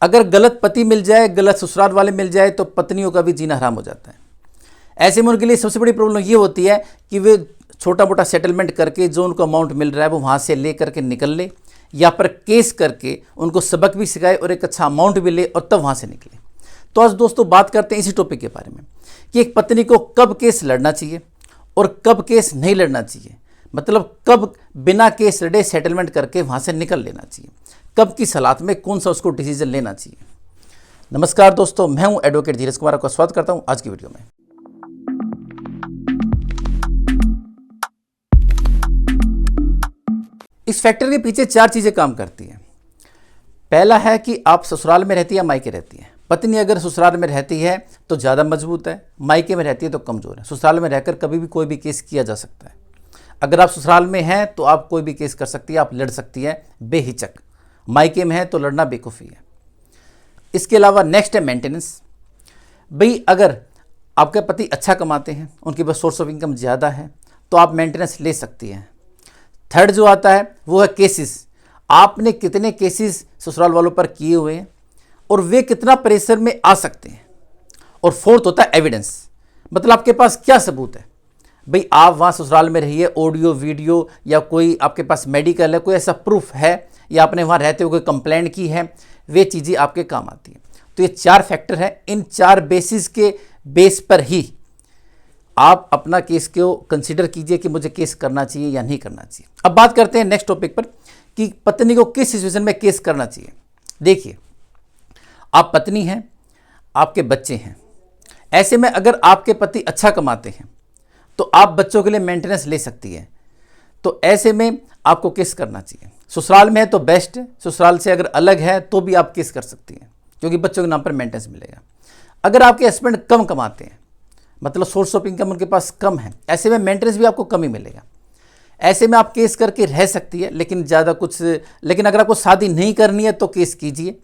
अगर गलत पति मिल जाए, गलत ससुराल वाले मिल जाए तो पत्नियों का भी जीना हराम हो जाता है। ऐसे में उनके लिए सबसे बड़ी प्रॉब्लम ये होती है कि वे छोटा मोटा सेटलमेंट करके जो उनको अमाउंट मिल रहा है वो वहाँ से ले करके निकल ले, या पर केस करके उनको सबक भी सिखाए और एक अच्छा अमाउंट भी ले और तब वहाँ से निकले। तो आज दोस्तों बात करते हैं इसी टॉपिक के बारे में कि एक पत्नी को कब केस लड़ना चाहिए और कब केस नहीं लड़ना चाहिए। मतलब कब बिना केस लड़े सेटलमेंट करके वहाँ से निकल लेना चाहिए, कब किस हालात में कौन सा उसको डिसीजन लेना चाहिए। नमस्कार दोस्तों, मैं हूँ एडवोकेट धीरज कुमार, आपका स्वागत करता हूँ आज की वीडियो में। इस फैक्टर के पीछे 4 चीज़ें काम करती हैं। पहला है कि आप ससुराल में रहती है या मायके रहती है। पत्नी अगर ससुराल में रहती है तो ज़्यादा मजबूत है, मायके में रहती है तो कमज़ोर है। ससुराल में रहकर कभी भी कोई भी केस किया जा सकता है। अगर आप ससुराल में हैं तो आप कोई भी केस कर सकती है, आप लड़ सकती है बेहिचक। मायके में है तो लड़ना बेवकूफ़ी है। इसके अलावा नेक्स्ट है मेंटेनेंस। भाई अगर आपके पति अच्छा कमाते हैं, उनके पास सोर्स ऑफ इनकम ज़्यादा है तो आप मेंटेनेंस ले सकती हैं। थर्ड जो आता है वो है केसेस। आपने कितने केसेस ससुराल वालों पर किए हुए हैं और वे कितना प्रेशर में आ सकते हैं। और फोर्थ होता है एविडेंस, मतलब आपके पास क्या सबूत है। भाई आप वहाँ ससुराल में रहिए, ऑडियो वीडियो या कोई आपके पास मेडिकल है, कोई ऐसा प्रूफ है, या आपने वहाँ रहते हुए कोई कंप्लेंट की है, वे चीज़ें आपके काम आती हैं। तो ये 4 फैक्टर हैं। इन 4 बेसिस के बेस पर ही आप अपना केस को कंसीडर कीजिए कि मुझे केस करना चाहिए या नहीं करना चाहिए। अब बात करते हैं नेक्स्ट टॉपिक पर कि पत्नी को किस सिचुएशन में केस करना चाहिए। देखिए, आप पत्नी हैं, आपके बच्चे हैं। ऐसे में अगर आपके पति अच्छा कमाते हैं तो आप बच्चों के लिए मेंटेनेंस ले सकती है। तो ऐसे में आपको केस करना चाहिए। ससुराल में है तो बेस्ट है, ससुराल से अगर अलग है तो भी आप केस कर सकती हैं क्योंकि बच्चों के नाम पर मेंटेनेंस मिलेगा। अगर आपके हस्बैंड कम कमाते हैं, मतलब सोर्स ऑफ इनकम उनके पास कम है, ऐसे में मेंटेनेंस भी आपको कम ही मिलेगा। ऐसे में आप केस करके रह सकती है, लेकिन अगर आपको शादी नहीं करनी है तो केस कीजिए।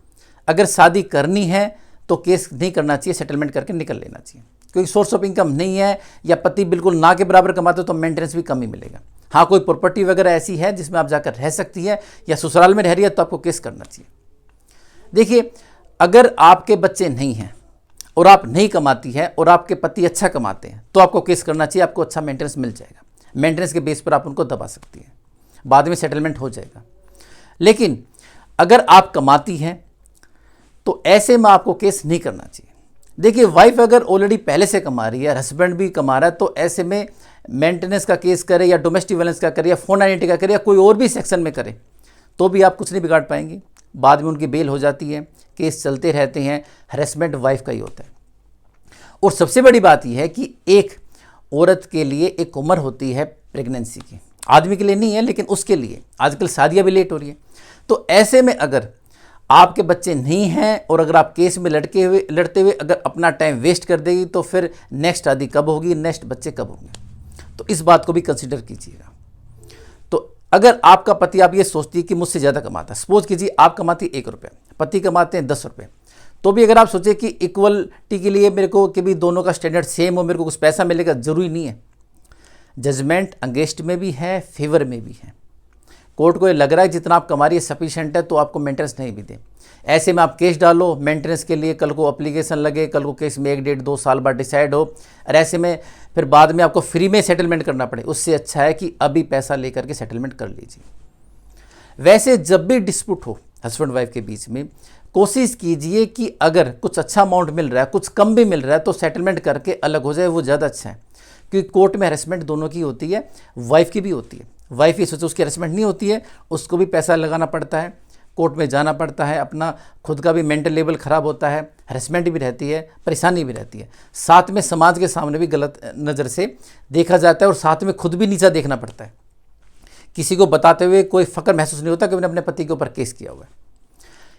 अगर शादी करनी है तो केस नहीं करना चाहिए, सेटलमेंट करके निकल लेना चाहिए। क्योंकि सोर्स ऑफ इनकम नहीं है या पति बिल्कुल ना के बराबर कमाते हो तो मेंटेनेंस भी कम ही मिलेगा। हाँ, कोई प्रॉपर्टी वगैरह ऐसी है जिसमें आप जाकर रह सकती है या ससुराल में रह रही है तो आपको केस करना चाहिए। देखिए, अगर आपके बच्चे नहीं हैं और आप नहीं कमाती है और आपके पति अच्छा कमाते हैं तो आपको केस करना चाहिए, आपको अच्छा मेंटेनेंस मिल जाएगा। मेंटेनेंस के बेस पर आप उनको दबा सकती है, बाद में सेटलमेंट हो जाएगा। लेकिन अगर आप कमाती हैं तो ऐसे में आपको केस नहीं करना चाहिए। देखिए, वाइफ अगर ऑलरेडी पहले से कमा रही है, हस्बैंड भी कमा रहा है, तो ऐसे में मेंटेनेंस का केस करे या डोमेस्टिक वायलेंस का करे या फोन आइडेंटिटी का करे या कोई और भी सेक्शन में करे तो भी आप कुछ नहीं बिगाड़ पाएंगे। बाद में उनकी बेल हो जाती है, केस चलते रहते हैं। हरेसमेंट वाइफ का ही होता है। और सबसे बड़ी बात यह है कि एक औरत के लिए एक उम्र होती है प्रेगनेंसी की, आदमी के लिए नहीं है लेकिन उसके लिए। आजकल शादियां भी लेट हो रही है। तो ऐसे में अगर आपके बच्चे नहीं हैं और अगर आप केस में लड़ते हुए अगर अपना टाइम वेस्ट कर देगी तो फिर नेक्स्ट शादी कब होगी, नेक्स्ट बच्चे कब होंगे। तो इस बात को भी कंसिडर कीजिएगा। तो अगर आपका पति, आप ये सोचती है कि मुझसे ज़्यादा कमाता है, सपोज कीजिए आप कमाती 1 रुपये, पति कमाते हैं 10 रुपये, तो भी अगर आप सोचें कि इक्वलिटी के लिए मेरे को कि भी दोनों का स्टैंडर्ड सेम हो, मेरे को कुछ पैसा मिलेगा, ज़रूरी नहीं है। जजमेंट अगेंस्ट में भी है, फेवर में भी है। कोर्ट को ये लग रहा है जितना आप कमा रही है सफिशिएंट है तो आपको मेंटेनेंस नहीं भी दे। ऐसे में आप केस डालो मेंटेनेंस के लिए, कल को एप्लीकेशन लगे, कल को केस में 1 डेढ़ 2 साल बाद डिसाइड हो, और ऐसे में फिर बाद में आपको फ्री में सेटलमेंट करना पड़े। उससे अच्छा है कि अभी पैसा लेकर के सेटलमेंट कर लीजिए। वैसे जब भी डिस्प्यूट हो हस्बैंड वाइफ के बीच में, कोशिश कीजिए कि अगर कुछ अच्छा अमाउंट मिल रहा है, कुछ कम भी मिल रहा है तो सेटलमेंट करके अलग हो जाए, वो ज़्यादा अच्छा है। क्योंकि कोर्ट में हरेसमेंट दोनों की होती है, वाइफ की भी होती है। वाइफ ये सोचे उसकी हरेसमेंट नहीं होती है, उसको भी पैसा लगाना पड़ता है, कोर्ट में जाना पड़ता है, अपना खुद का भी मेंटल लेवल ख़राब होता है, हरेसमेंट भी रहती है, परेशानी भी रहती है, साथ में समाज के सामने भी गलत नज़र से देखा जाता है और साथ में खुद भी नीचा देखना पड़ता है। किसी को बताते हुए कोई फ़ख्र महसूस नहीं होता कि मैंने अपने पति के ऊपर केस किया हुआ है।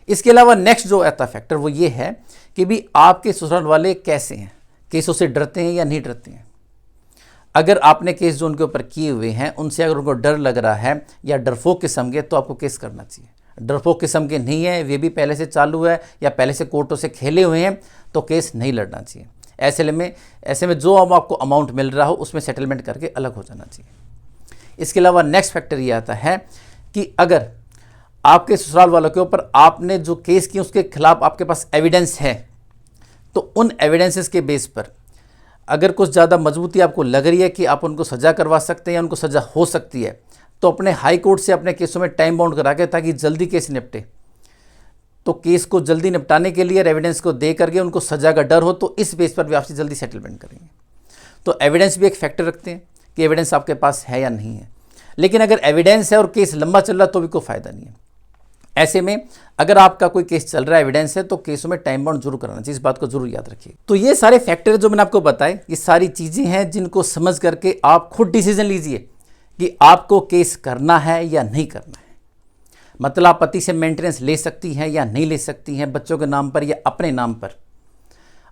इसके अलावा नेक्स्ट जो आता फैक्टर वो ये है कि भी आपके ससुराल वाले कैसे हैं, केसों से डरते हैं या नहीं डरते हैं। अगर आपने केस जो उनके ऊपर किए हुए हैं उनसे अगर उनको डर लग रहा है या डरपोक किस्म के, तो आपको केस करना चाहिए। डरपोक किस्म के नहीं है, वे भी पहले से चालू है या पहले से कोर्टों से खेले हुए हैं, तो केस नहीं लड़ना चाहिए। ऐसे में जो आपको अमाउंट मिल रहा हो उसमें सेटलमेंट करके अलग हो जाना चाहिए। इसके अलावा नेक्स्ट फैक्टर ये आता है कि अगर आपके ससुराल वालों के ऊपर आपने जो केस किया उसके खिलाफ आपके पास एविडेंस है, तो उन एविडेंसेस के बेस पर अगर कुछ ज़्यादा मजबूती आपको लग रही है कि आप उनको सज़ा करवा सकते हैं या उनको सज़ा हो सकती है, तो अपने हाई कोर्ट से अपने केसों में टाइम बाउंड करा के, ताकि जल्दी केस निपटे। तो केस को जल्दी निपटाने के लिए एविडेंस को दे करके उनको सज़ा का डर हो, तो इस बेस पर भी आपसे जल्दी सेटलमेंट करेंगे। तो एविडेंस भी एक फैक्टर रखते हैं कि एविडेंस आपके पास है या नहीं है। लेकिन अगर एविडेंस है और केस लंबा चल रहा है तो भी कोई फ़ायदा नहीं है। ऐसे में अगर आपका कोई केस चल रहा है, एविडेंस है, तो केसों में टाइम बाउंड जरूर कराना चाहिए। इस बात को जरूर याद रखिए। तो ये सारे फैक्टर जो मैंने आपको बताए, ये सारी चीज़ें हैं जिनको समझ करके आप खुद डिसीजन लीजिए कि आपको केस करना है या नहीं करना है। मतलब आप पति से मेंटेनेंस ले सकती हैं या नहीं ले सकती हैं, बच्चों के नाम पर या अपने नाम पर।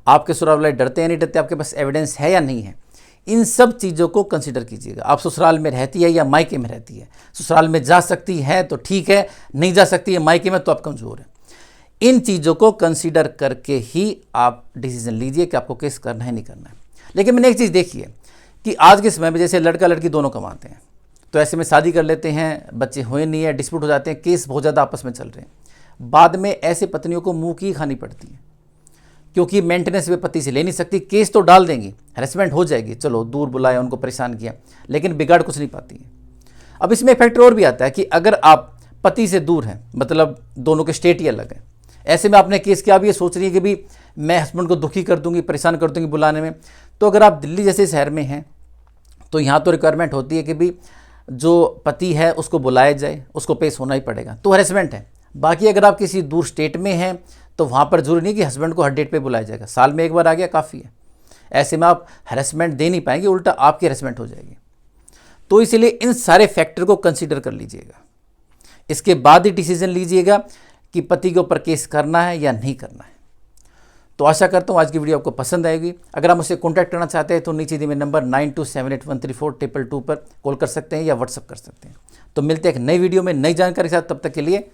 आपके ससुराल वाले डरते हैं नहीं डरते, आपके पास एविडेंस है या नहीं है, इन सब चीज़ों को कंसीडर कीजिएगा। आप ससुराल में रहती है या मायके में रहती है, ससुराल में जा सकती है तो ठीक है, नहीं जा सकती है मायके में तो आप कमज़ोर हैं। इन चीज़ों को कंसीडर करके ही आप डिसीजन लीजिए कि आपको केस करना है नहीं करना है। लेकिन मैंने एक चीज़ देखी है कि आज के समय में जैसे लड़का लड़की दोनों कमाते हैं, तो ऐसे में शादी कर लेते हैं, बच्चे हुए नहीं है, डिस्प्यूट हो जाते हैं, केस बहुत ज़्यादा आपस में चल रहे हैं। बाद में ऐसे पत्नियों को मुँह की खानी पड़ती है, क्योंकि मेंटेनेंस वे पति से ले नहीं सकती। केस तो डाल देंगी, हैरेसमेंट हो जाएगी, चलो दूर बुलाया, उनको परेशान किया, लेकिन बिगाड़ कुछ नहीं पाती है। अब इसमें फैक्टर और भी आता है कि अगर आप पति से दूर हैं, मतलब दोनों के स्टेट ही अलग है, ऐसे में आपने केस किया, अब ये सोच रही है कि भी मैं हस्बैंड को दुखी कर दूंगी, परेशान कर दूंगी बुलाने में। तो अगर आप दिल्ली जैसे शहर में हैं तो यहाँ तो रिक्वायरमेंट होती है कि भी जो पति है उसको बुलाया जाए, उसको पेश होना ही पड़ेगा, तो हैरेसमेंट है। बाकी अगर आप किसी दूर स्टेट में हैं तो वहाँ पर जरूरी नहीं कि हस्बैंड को हर डेट पे बुलाया जाएगा, साल में एक बार आ गया काफ़ी है। ऐसे में आप हैरेसमेंट दे नहीं पाएंगे, उल्टा आपकी हैरेसमेंट हो जाएगी। तो इसलिए इन सारे फैक्टर को कंसीडर कर लीजिएगा, इसके बाद ही डिसीजन लीजिएगा कि पति के ऊपर केस करना है या नहीं करना है। तो आशा करता हूँ आज की वीडियो आपको पसंद आएगी। अगर आप मुझसे कॉन्टैक्ट करना चाहते हैं तो नीचे दिए नंबर 9278134222 पर कॉल कर सकते हैं या व्हाट्सअप कर सकते हैं। तो मिलते हैं एक नई वीडियो में नई जानकारी के साथ, तब तक के लिए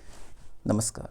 नमस्कार।